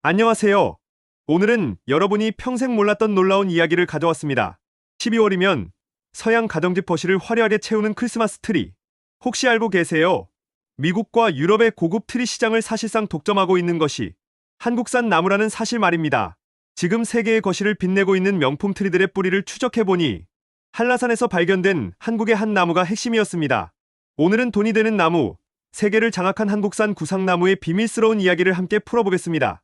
안녕하세요. 오늘은 여러분이 평생 몰랐던 놀라운 이야기를 가져왔습니다. 12월이면 서양 가정집 거실을 화려하게 채우는 크리스마스 트리. 혹시 알고 계세요? 미국과 유럽의 고급 트리 시장을 사실상 독점하고 있는 것이 한국산 나무라는 사실 말입니다. 지금 세계의 거실을 빛내고 있는 명품 트리들의 뿌리를 추적해보니 한라산에서 발견된 한국의 한 나무가 핵심이었습니다. 오늘은 돈이 되는 나무, 세계를 장악한 한국산 구상나무의 비밀스러운 이야기를 함께 풀어보겠습니다.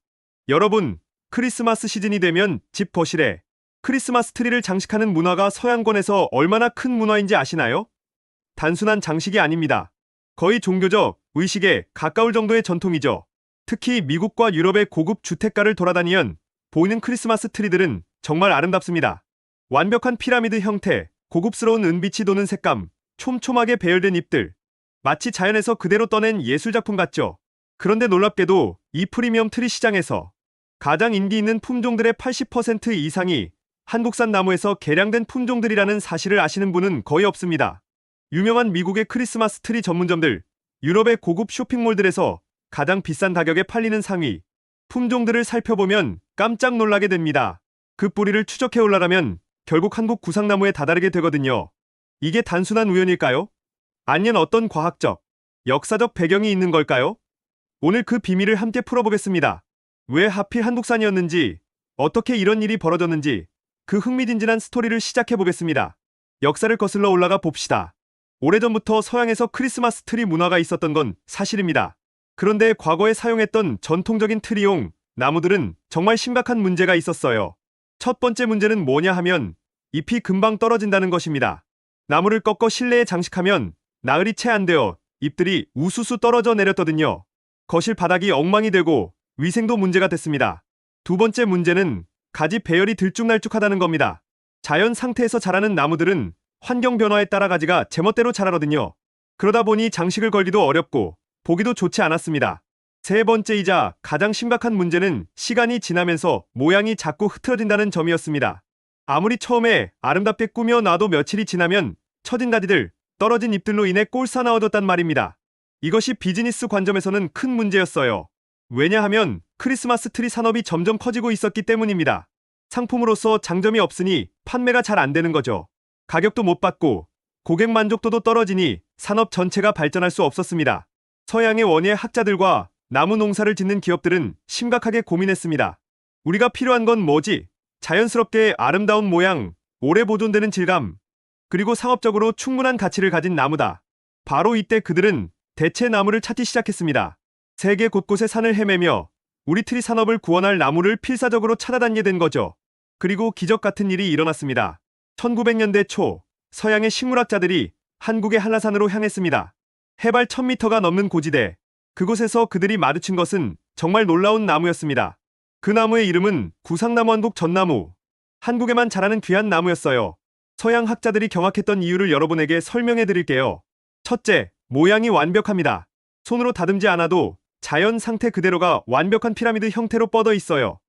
여러분, 크리스마스 시즌이 되면 집 거실에 크리스마스 트리를 장식하는 문화가 서양권에서 얼마나 큰 문화인지 아시나요? 단순한 장식이 아닙니다. 거의 종교적 의식에 가까울 정도의 전통이죠. 특히 미국과 유럽의 고급 주택가를 돌아다니면 보이는 크리스마스 트리들은 정말 아름답습니다. 완벽한 피라미드 형태, 고급스러운 은빛이 도는 색감, 촘촘하게 배열된 잎들. 마치 자연에서 그대로 떠낸 예술작품 같죠? 그런데 놀랍게도 이 프리미엄 트리 시장에서 가장 인기 있는 품종들의 80% 이상이 한국산 나무에서 개량된 품종들이라는 사실을 아시는 분은 거의 없습니다. 유명한 미국의 크리스마스 트리 전문점들, 유럽의 고급 쇼핑몰들에서 가장 비싼 가격에 팔리는 상위 품종들을 살펴보면 깜짝 놀라게 됩니다. 그 뿌리를 추적해 올라가면 결국 한국 구상나무에 다다르게 되거든요. 이게 단순한 우연일까요? 아니면 어떤 과학적, 역사적 배경이 있는 걸까요? 오늘 그 비밀을 함께 풀어보겠습니다. 왜 하필 한국산이었는지, 어떻게 이런 일이 벌어졌는지 그 흥미진진한 스토리를 시작해보겠습니다. 역사를 거슬러 올라가 봅시다. 오래전부터 서양에서 크리스마스 트리 문화가 있었던 건 사실입니다. 그런데 과거에 사용했던 전통적인 트리용 나무들은 정말 심각한 문제가 있었어요. 첫 번째 문제는 뭐냐 하면 잎이 금방 떨어진다는 것입니다. 나무를 꺾어 실내에 장식하면 나흘이 채 안 되어 잎들이 우수수 떨어져 내렸거든요. 거실 바닥이 엉망이 되고 위생도 문제가 됐습니다. 두 번째 문제는 가지 배열이 들쭉날쭉하다는 겁니다. 자연 상태에서 자라는 나무들은 환경 변화에 따라 가지가 제멋대로 자라거든요. 그러다 보니 장식을 걸기도 어렵고 보기도 좋지 않았습니다. 세 번째이자 가장 심각한 문제는 시간이 지나면서 모양이 자꾸 흐트러진다는 점이었습니다. 아무리 처음에 아름답게 꾸며놔도 며칠이 지나면 처진 가지들, 떨어진 잎들로 인해 꼴사나워졌단 말입니다. 이것이 비즈니스 관점에서는 큰 문제였어요. 왜냐하면 크리스마스 트리 산업이 점점 커지고 있었기 때문입니다. 상품으로서 장점이 없으니 판매가 잘 안 되는 거죠. 가격도 못 받고 고객 만족도도 떨어지니 산업 전체가 발전할 수 없었습니다. 서양의 원예 학자들과 나무 농사를 짓는 기업들은 심각하게 고민했습니다. 우리가 필요한 건 뭐지? 자연스럽게 아름다운 모양, 오래 보존되는 질감, 그리고 상업적으로 충분한 가치를 가진 나무다. 바로 이때 그들은 대체 나무를 찾기 시작했습니다. 세계 곳곳의 산을 헤매며 우리 트리 산업을 구원할 나무를 필사적으로 찾아다니게 된 거죠. 그리고 기적 같은 일이 일어났습니다. 1900년대 초 서양의 식물학자들이 한국의 한라산으로 향했습니다. 해발 1000m가 넘는 고지대, 그곳에서 그들이 마주친 것은 정말 놀라운 나무였습니다. 그 나무의 이름은 구상나무 한국 전나무. 한국에만 자라는 귀한 나무였어요. 서양 학자들이 경악했던 이유를 여러분에게 설명해 드릴게요. 첫째, 모양이 완벽합니다. 손으로 다듬지 않아도 자연 상태 그대로가 완벽한 피라미드 형태로 뻗어 있어요.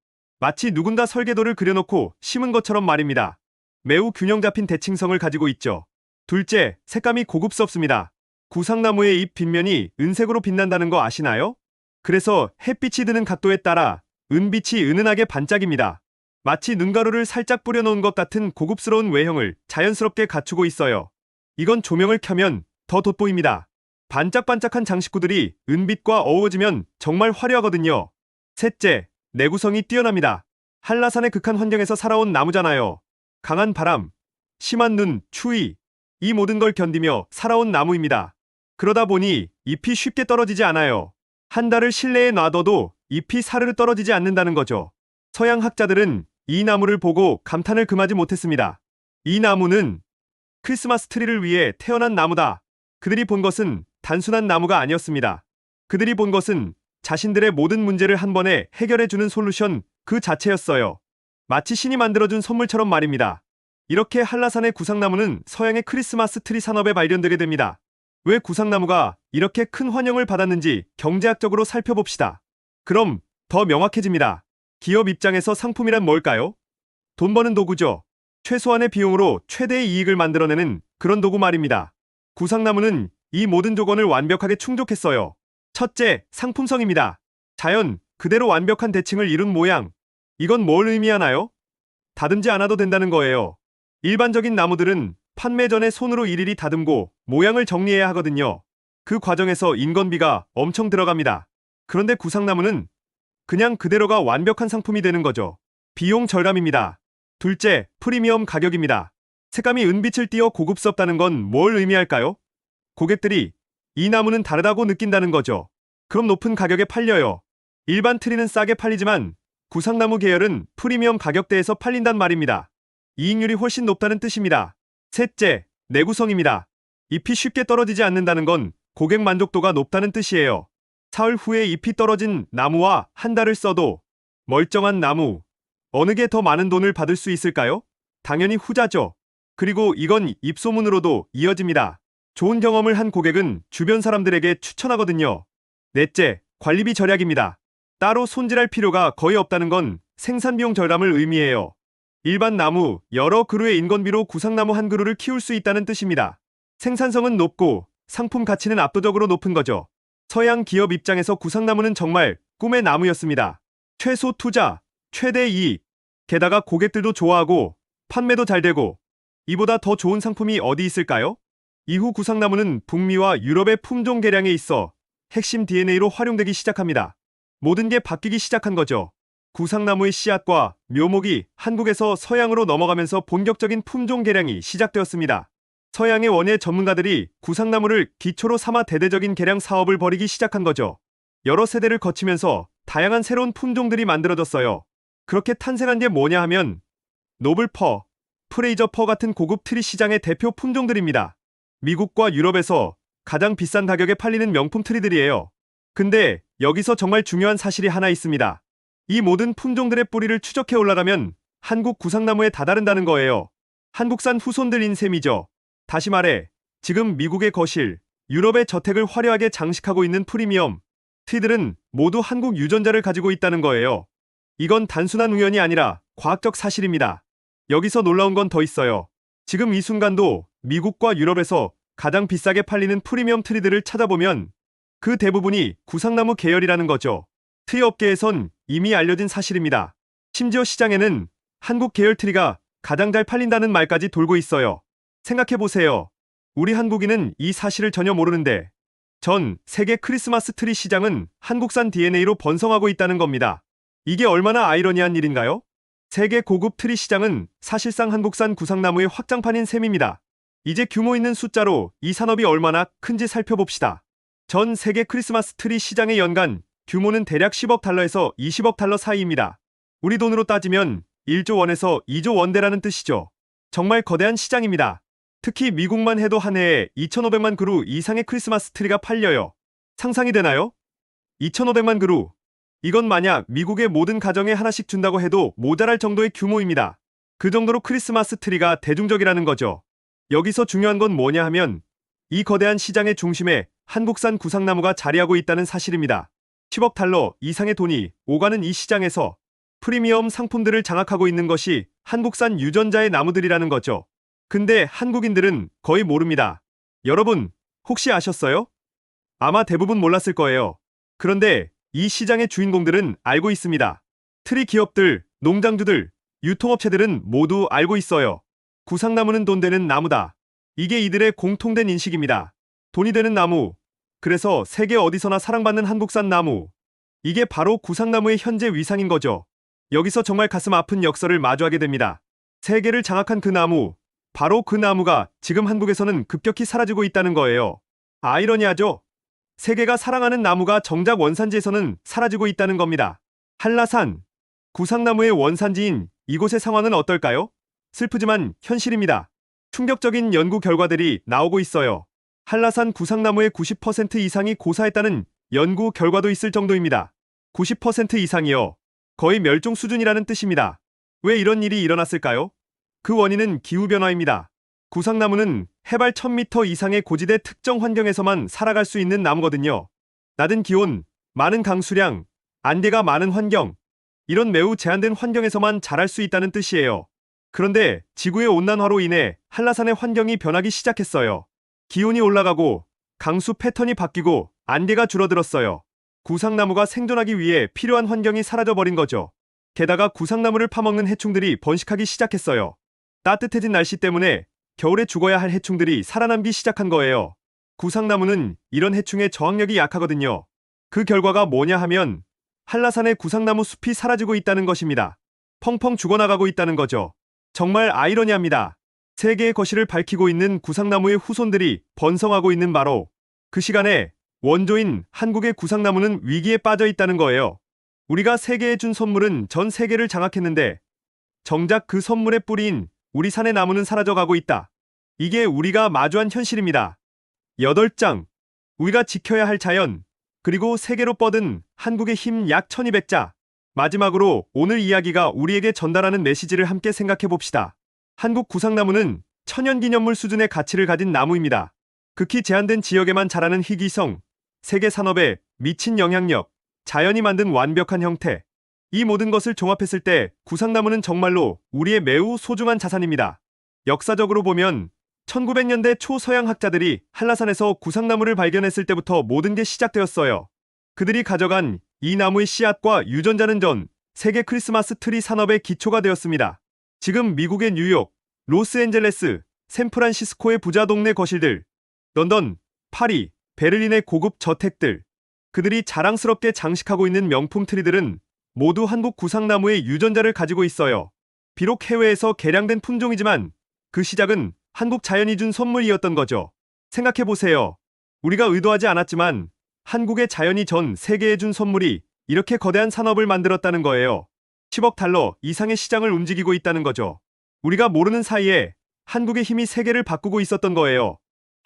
마치 누군가 설계도를 그려놓고 심은 것처럼 말입니다. 매우 균형 잡힌 대칭성을 가지고 있죠. 둘째, 색감이 고급스럽습니다. 구상나무의 잎 뒷면이 은색으로 빛난다는 거 아시나요? 그래서 햇빛이 드는 각도에 따라 은빛이 은은하게 반짝입니다. 마치 눈가루를 살짝 뿌려놓은 것 같은 고급스러운 외형을 자연스럽게 갖추고 있어요. 이건 조명을 켜면 더 돋보입니다. 반짝반짝한 장식구들이 은빛과 어우러지면 정말 화려하거든요. 셋째, 내구성이 뛰어납니다. 한라산의 극한 환경에서 살아온 나무잖아요. 강한 바람, 심한 눈, 추위, 이 모든 걸 견디며 살아온 나무입니다. 그러다 보니 잎이 쉽게 떨어지지 않아요. 한 달을 실내에 놔둬도 잎이 사르르 떨어지지 않는다는 거죠. 서양 학자들은 이 나무를 보고 감탄을 금하지 못했습니다. 이 나무는 크리스마스 트리를 위해 태어난 나무다. 그들이 본 것은 단순한 나무가 아니었습니다. 그들이 본 것은 자신들의 모든 문제를 한 번에 해결해주는 솔루션 그 자체였어요. 마치 신이 만들어준 선물처럼 말입니다. 이렇게 한라산의 구상나무는 서양의 크리스마스 트리 산업에 발견되게 됩니다. 왜 구상나무가 이렇게 큰 환영을 받았는지 경제학적으로 살펴봅시다. 그럼 더 명확해집니다. 기업 입장에서 상품이란 뭘까요? 돈 버는 도구죠. 최소한의 비용으로 최대의 이익을 만들어내는 그런 도구 말입니다. 구상나무는 이 모든 조건을 완벽하게 충족했어요. 첫째, 상품성입니다. 자연, 그대로 완벽한 대칭을 이룬 모양. 이건 뭘 의미하나요? 다듬지 않아도 된다는 거예요. 일반적인 나무들은 판매 전에 손으로 일일이 다듬고 모양을 정리해야 하거든요. 그 과정에서 인건비가 엄청 들어갑니다. 그런데 구상나무는 그냥 그대로가 완벽한 상품이 되는 거죠. 비용 절감입니다. 둘째, 프리미엄 가격입니다. 색감이 은빛을 띠어 고급스럽다는 건 뭘 의미할까요? 고객들이 이 나무는 다르다고 느낀다는 거죠. 그럼 높은 가격에 팔려요. 일반 트리는 싸게 팔리지만 구상나무 계열은 프리미엄 가격대에서 팔린단 말입니다. 이익률이 훨씬 높다는 뜻입니다. 셋째, 내구성입니다. 잎이 쉽게 떨어지지 않는다는 건 고객 만족도가 높다는 뜻이에요. 사흘 후에 잎이 떨어진 나무와 한 달을 써도 멀쩡한 나무, 어느 게 더 많은 돈을 받을 수 있을까요? 당연히 후자죠. 그리고 이건 입소문으로도 이어집니다. 좋은 경험을 한 고객은 주변 사람들에게 추천하거든요. 넷째, 관리비 절약입니다. 따로 손질할 필요가 거의 없다는 건 생산비용 절감을 의미해요. 일반 나무 여러 그루의 인건비로 구상나무 한 그루를 키울 수 있다는 뜻입니다. 생산성은 높고 상품 가치는 압도적으로 높은 거죠. 서양 기업 입장에서 구상나무는 정말 꿈의 나무였습니다. 최소 투자, 최대 이익, 게다가 고객들도 좋아하고 판매도 잘 되고 이보다 더 좋은 상품이 어디 있을까요? 이후 구상나무는 북미와 유럽의 품종 개량에 있어 핵심 DNA로 활용되기 시작합니다. 모든 게 바뀌기 시작한 거죠. 구상나무의 씨앗과 묘목이 한국에서 서양으로 넘어가면서 본격적인 품종 개량이 시작되었습니다. 서양의 원예 전문가들이 구상나무를 기초로 삼아 대대적인 개량 사업을 벌이기 시작한 거죠. 여러 세대를 거치면서 다양한 새로운 품종들이 만들어졌어요. 그렇게 탄생한 게 뭐냐 하면 노블퍼, 프레이저퍼 같은 고급 트리 시장의 대표 품종들입니다. 미국과 유럽에서 가장 비싼 가격에 팔리는 명품 트리들이에요. 근데 여기서 정말 중요한 사실이 하나 있습니다. 이 모든 품종들의 뿌리를 추적해 올라가면 한국 구상나무에 다다른다는 거예요. 한국산 후손들인 셈이죠. 다시 말해 지금 미국의 거실, 유럽의 저택을 화려하게 장식하고 있는 프리미엄 트리들은 모두 한국 유전자를 가지고 있다는 거예요. 이건 단순한 우연이 아니라 과학적 사실입니다. 여기서 놀라운 건 더 있어요. 지금 이 순간도 미국과 유럽에서 가장 비싸게 팔리는 프리미엄 트리들을 찾아보면 그 대부분이 구상나무 계열이라는 거죠. 트리 업계에선 이미 알려진 사실입니다. 심지어 시장에는 한국 계열 트리가 가장 잘 팔린다는 말까지 돌고 있어요. 생각해보세요. 우리 한국인은 이 사실을 전혀 모르는데 전 세계 크리스마스 트리 시장은 한국산 DNA로 번성하고 있다는 겁니다. 이게 얼마나 아이러니한 일인가요? 세계 고급 트리 시장은 사실상 한국산 구상나무의 확장판인 셈입니다. 이제 규모 있는 숫자로 이 산업이 얼마나 큰지 살펴봅시다. 전 세계 크리스마스 트리 시장의 연간 규모는 대략 10억 달러에서 20억 달러 사이입니다. 우리 돈으로 따지면 1조 원에서 2조 원대라는 뜻이죠. 정말 거대한 시장입니다. 특히 미국만 해도 한 해에 2,500만 그루 이상의 크리스마스 트리가 팔려요. 상상이 되나요? 2,500만 그루. 이건 만약 미국의 모든 가정에 하나씩 준다고 해도 모자랄 정도의 규모입니다. 그 정도로 크리스마스 트리가 대중적이라는 거죠. 여기서 중요한 건 뭐냐 하면 이 거대한 시장의 중심에 한국산 구상나무가 자리하고 있다는 사실입니다. 10억 달러 이상의 돈이 오가는 이 시장에서 프리미엄 상품들을 장악하고 있는 것이 한국산 유전자의 나무들이라는 거죠. 근데 한국인들은 거의 모릅니다. 여러분, 혹시 아셨어요? 아마 대부분 몰랐을 거예요. 그런데 이 시장의 주인공들은 알고 있습니다. 트리 기업들, 농장주들, 유통업체들은 모두 알고 있어요. 구상나무는 돈 되는 나무다. 이게 이들의 공통된 인식입니다. 돈이 되는 나무. 그래서 세계 어디서나 사랑받는 한국산 나무. 이게 바로 구상나무의 현재 위상인 거죠. 여기서 정말 가슴 아픈 역설을 마주하게 됩니다. 세계를 장악한 그 나무. 바로 그 나무가 지금 한국에서는 급격히 사라지고 있다는 거예요. 아이러니하죠? 세계가 사랑하는 나무가 정작 원산지에서는 사라지고 있다는 겁니다. 한라산, 구상나무의 원산지인 이곳의 상황은 어떨까요? 슬프지만 현실입니다. 충격적인 연구 결과들이 나오고 있어요. 한라산 구상나무의 90% 이상이 고사했다는 연구 결과도 있을 정도입니다. 90% 이상이요. 거의 멸종 수준이라는 뜻입니다. 왜 이런 일이 일어났을까요? 그 원인은 기후변화입니다. 구상나무는 해발 1000m 이상의 고지대 특정 환경에서만 살아갈 수 있는 나무거든요. 낮은 기온, 많은 강수량, 안개가 많은 환경, 이런 매우 제한된 환경에서만 자랄 수 있다는 뜻이에요. 그런데 지구의 온난화로 인해 한라산의 환경이 변하기 시작했어요. 기온이 올라가고 강수 패턴이 바뀌고 안개가 줄어들었어요. 구상나무가 생존하기 위해 필요한 환경이 사라져버린 거죠. 게다가 구상나무를 파먹는 해충들이 번식하기 시작했어요. 따뜻해진 날씨 때문에 겨울에 죽어야 할 해충들이 살아남기 시작한 거예요. 구상나무는 이런 해충의 저항력이 약하거든요. 그 결과가 뭐냐 하면 한라산의 구상나무 숲이 사라지고 있다는 것입니다. 펑펑 죽어나가고 있다는 거죠. 정말 아이러니합니다. 세계의 거실을 밝히고 있는 구상나무의 후손들이 번성하고 있는 바로 그 시간에 원조인 한국의 구상나무는 위기에 빠져 있다는 거예요. 우리가 세계에 준 선물은 전 세계를 장악했는데 정작 그 선물의 뿌리인 우리 산의 나무는 사라져가고 있다. 이게 우리가 마주한 현실입니다. 8장. 우리가 지켜야 할 자연, 그리고 세계로 뻗은 한국의 힘 약 1200자. 마지막으로 오늘 이야기가 우리에게 전달하는 메시지를 함께 생각해 봅시다. 한국 구상나무는 천연기념물 수준의 가치를 가진 나무입니다. 극히 제한된 지역에만 자라는 희귀성, 세계 산업에 미친 영향력, 자연이 만든 완벽한 형태. 이 모든 것을 종합했을 때 구상나무는 정말로 우리의 매우 소중한 자산입니다. 역사적으로 보면 1900년대 초 서양 학자들이 한라산에서 구상나무를 발견했을 때부터 모든 게 시작되었어요. 그들이 가져간 이 나무의 씨앗과 유전자는 전 세계 크리스마스 트리 산업의 기초가 되었습니다. 지금 미국의 뉴욕, 로스앤젤레스, 샌프란시스코의 부자 동네 거실들, 런던, 파리, 베를린의 고급 저택들, 그들이 자랑스럽게 장식하고 있는 명품 트리들은 모두 한국 구상나무의 유전자를 가지고 있어요. 비록 해외에서 개량된 품종이지만 그 시작은 한국 자연이 준 선물이었던 거죠. 생각해보세요. 우리가 의도하지 않았지만 한국의 자연이 전 세계에 준 선물이 이렇게 거대한 산업을 만들었다는 거예요. 10억 달러 이상의 시장을 움직이고 있다는 거죠. 우리가 모르는 사이에 한국의 힘이 세계를 바꾸고 있었던 거예요.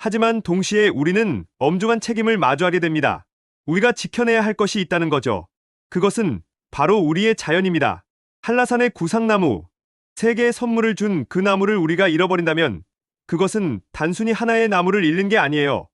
하지만 동시에 우리는 엄중한 책임을 마주하게 됩니다. 우리가 지켜내야 할 것이 있다는 거죠. 그것은 바로 우리의 자연입니다. 한라산의 구상나무, 세계에 선물을 준 그 나무를 우리가 잃어버린다면 그것은 단순히 하나의 나무를 잃는 게 아니에요.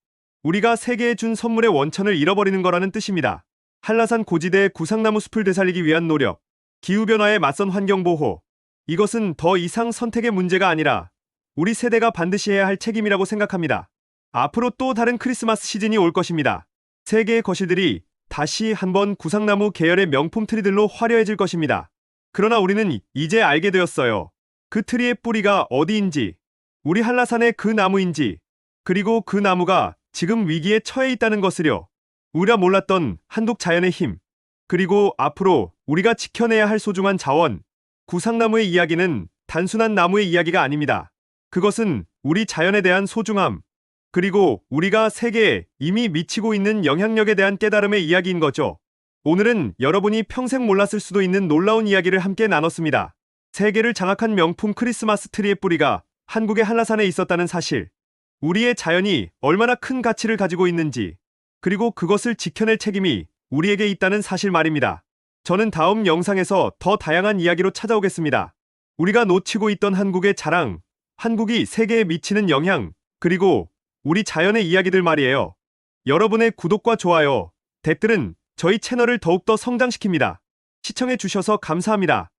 우리가 세계에 준 선물의 원천을 잃어버리는 거라는 뜻입니다. 한라산 고지대의 구상나무 숲을 되살리기 위한 노력, 기후변화에 맞선 환경보호, 이것은 더 이상 선택의 문제가 아니라 우리 세대가 반드시 해야 할 책임이라고 생각합니다. 앞으로 또 다른 크리스마스 시즌이 올 것입니다. 세계의 거실들이 다시 한번 구상나무 계열의 명품 트리들로 화려해질 것입니다. 그러나 우리는 이제 알게 되었어요. 그 트리의 뿌리가 어디인지, 우리 한라산의 그 나무인지, 그리고 그 나무가 지금 위기에 처해 있다는 것을요. 우리가 몰랐던 한국 자연의 힘, 그리고 앞으로 우리가 지켜내야 할 소중한 자원, 구상나무의 이야기는 단순한 나무의 이야기가 아닙니다. 그것은 우리 자연에 대한 소중함, 그리고 우리가 세계에 이미 미치고 있는 영향력에 대한 깨달음의 이야기인 거죠. 오늘은 여러분이 평생 몰랐을 수도 있는 놀라운 이야기를 함께 나눴습니다. 세계를 장악한 명품 크리스마스 트리의 뿌리가 한국의 한라산에 있었다는 사실, 우리의 자연이 얼마나 큰 가치를 가지고 있는지, 그리고 그것을 지켜낼 책임이 우리에게 있다는 사실 말입니다. 저는 다음 영상에서 더 다양한 이야기로 찾아오겠습니다. 우리가 놓치고 있던 한국의 자랑, 한국이 세계에 미치는 영향, 그리고 우리 자연의 이야기들 말이에요. 여러분의 구독과 좋아요, 댓글은 저희 채널을 더욱더 성장시킵니다. 시청해주셔서 감사합니다.